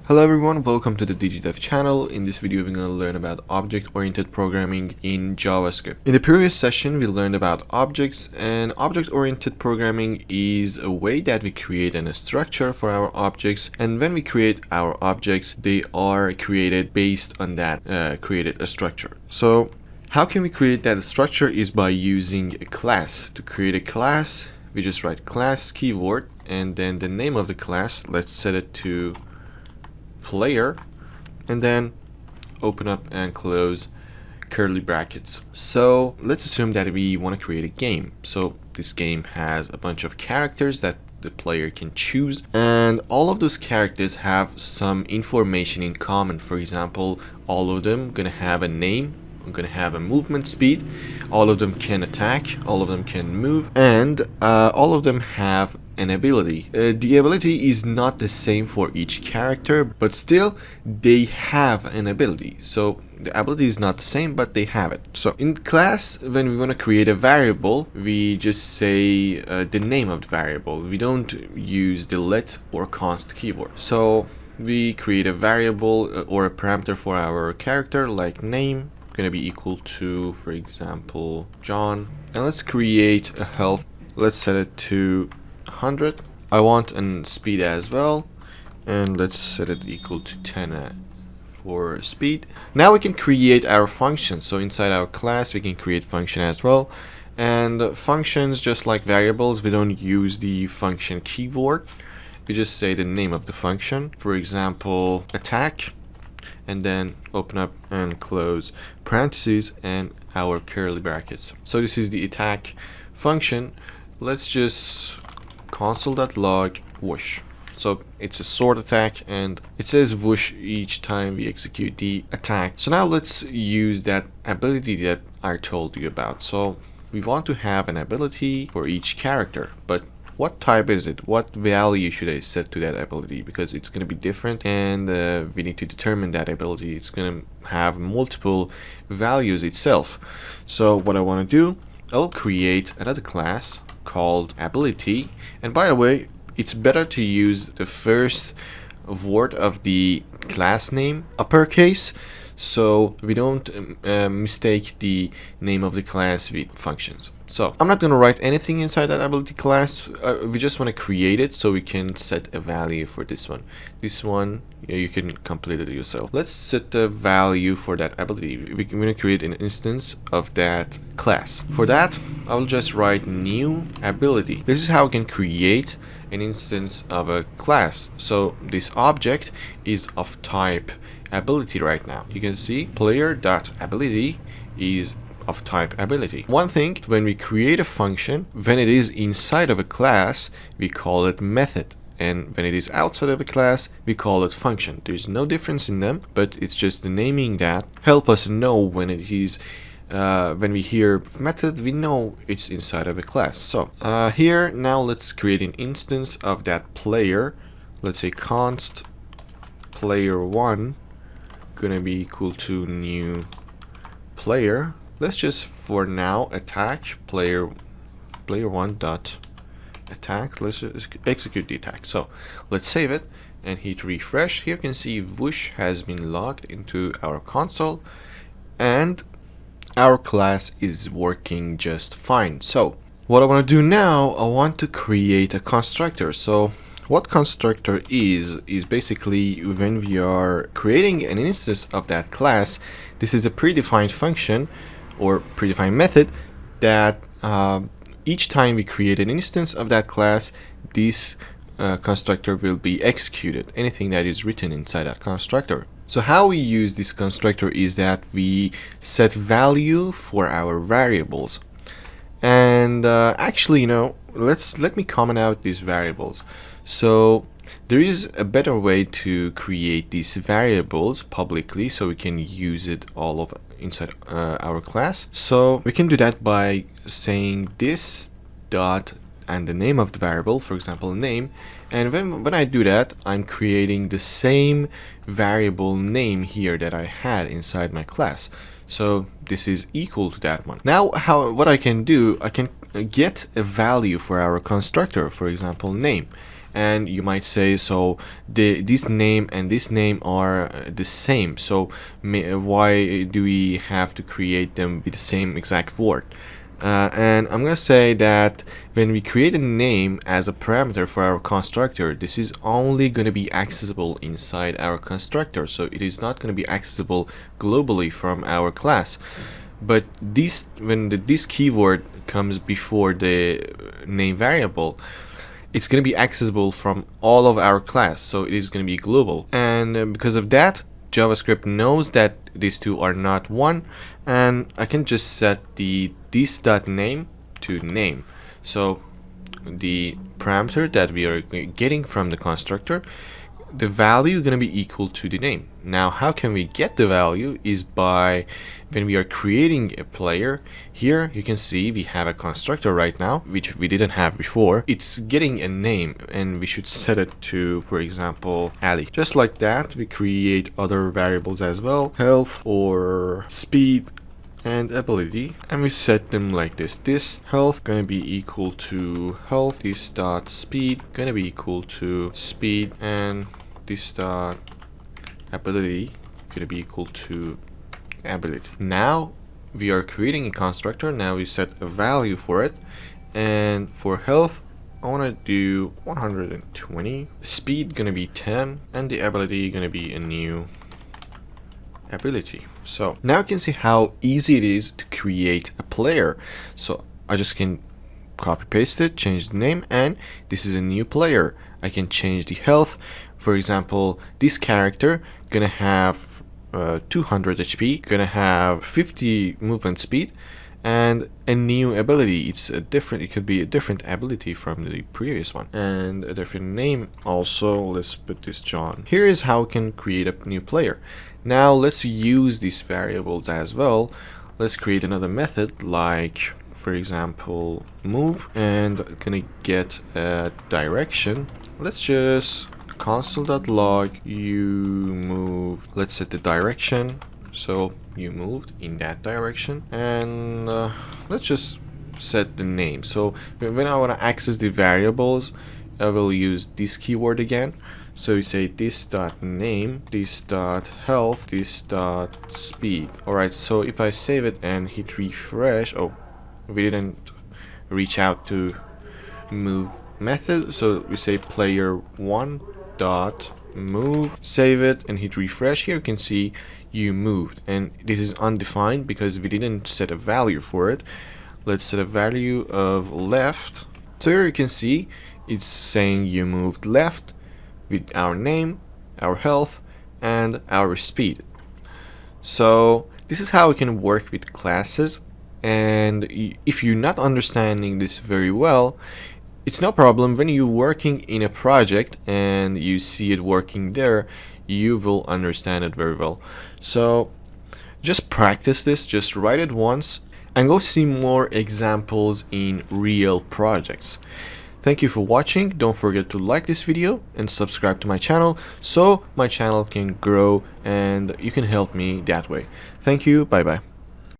Hello everyone, welcome to the DigiDev channel. In this video we're going to learn about object-oriented programming in JavaScript. In the previous session we learned about objects, and object-oriented programming is a way that we create a structure for our objects, and when we create our objects they are created based on that created a structure. So how can we create that structure is by using a class. To create a class we just write class keyword and then the name of the class, let's set it to player, and then open up and close curly brackets. So let's assume that we want to create a game. So this game has a bunch of characters that the player can choose, and all of those characters have some information in common. For example, all of them gonna have a name, gonna have a movement speed, all of them can attack, all of them can move, and all of them have an ability. The ability is not the same for each character, but still they have an ability. So the ability is not the same, but they have it. So in class, when we want to create a variable, we just say the name of the variable. We don't use the let or const keyword. So we create a variable or a parameter for our character, like name, going to be equal to, for example, John. And let's create a health. Let's set it to 100. I want an speed as well, and let's set it equal to 10 for speed. Now we can create our function. So inside our class we can create function as well, and functions, just like variables, we don't use the function keyword. We just say the name of the function, for example attack, and then open up and close parentheses and our curly brackets. So this is the attack function. Let's just console.log whoosh. So it's a sword attack and it says whoosh each time we execute the attack. So now let's use that ability that I told you about. So we want to have an ability for each character, but what type is it? What value should I set to that ability? Because it's going to be different, and we need to determine that ability. It's going to have multiple values itself. So what I want to do, I'll create another class called ability, and by the way, it's better to use the first word of the class name uppercase, so we don't mistake the name of the class with functions. So I'm not going to write anything inside that ability class. We just want to create it so we can set a value for this one. This one, you can complete it yourself. Let's set the value for that ability. We're going to create an instance of that class. For that, I'll just write new ability. This is how we can create an instance of a class. So this object is of type ability right now. You can see player.ability is of type ability. One thing, when we create a function, when it is inside of a class, we call it method, and when it is outside of a class, we call it function. There's no difference in them, but it's just the naming that help us know when it is when we hear method, we know it's inside of a class. So here now let's create an instance of that player. Let's say const player1 gonna be equal to new player. Let's just for now attack player1 dot attack. Let's just execute the attack. So let's save it and hit refresh. Here you can see whoosh has been logged into our console, and our class is working just fine. So what I want to do now, I want to create a constructor. So what constructor is basically when we are creating an instance of that class, this is a predefined function or predefined method that each time we create an instance of that class, this constructor will be executed, anything that is written inside that constructor. So how we use this constructor is that we set value for our variables, and actually, let me comment out these variables. So there is a better way to create these variables publicly so we can use it all of inside our class. So we can do that by saying this dot and the name of the variable, for example name, and when I do that, I'm creating the same variable name here that I had inside my class. So this is equal to that one. Now what I can do, I can get a value for our constructor, for example name, And you might say, so this name and this name are the same, so why do we have to create them with the same exact word? And I'm gonna say that when we create a name as a parameter for our constructor, this is only gonna be accessible inside our constructor, so it is not gonna be accessible globally from our class. But when this keyword comes before the name variable, it's going to be accessible from all of our class, so it is going to be global. And because of that, JavaScript knows that these two are not one, and I can just set the this.name to name. So the parameter that we are getting from the constructor, the value is going to be equal to the name. Now, how can we get the value is by when we are creating a player. Here you can see we have a constructor right now, which we didn't have before. It's getting a name, and we should set it to, for example, Ali. Just like that, we create other variables as well, health or speed and ability, and we set them like this. This health gonna be equal to health, this dot speed gonna be equal to speed, and this dot ability gonna be equal to ability. Now we are creating a constructor. Now we set a value for it, and for health I want to do 120, speed gonna be 10, and the ability gonna be a new ability. So now you can see how easy it is to create a player. So I just can copy paste it, change the name, and this is a new player. I can change the health. For example, this character gonna have 200 HP, gonna have 50 movement speed, and a new ability. It could be a different ability from the previous one, and a different name also. Let's put this John. Here is how we can create a new player. Now let's use these variables as well. Let's create another method, like for example move, and gonna get a direction. Let's just console.log you move. Let's set the direction, so you moved in that direction, and let's just set the name. So when I want to access the variables, I will use this keyword again. So we say this dot name, this dot health, this dot speed. Alright, so if I save it and hit refresh, oh, we didn't reach out to move method, so we say player one dot move, save it and hit refresh. Here you can see you moved, and this is undefined because we didn't set a value for it. Let's set a value of left. So here you can see it's saying you moved left with our name, our health, and our speed. So this is how we can work with classes, and if you're not understanding this very well, it's no problem. When you're working in a project and you see it working there, you will understand it very well. So just practice this, just write it once and go see more examples in real projects. Thank you for watching. Don't forget to like this video and subscribe to my channel so my channel can grow and you can help me that way. Thank you. Bye bye.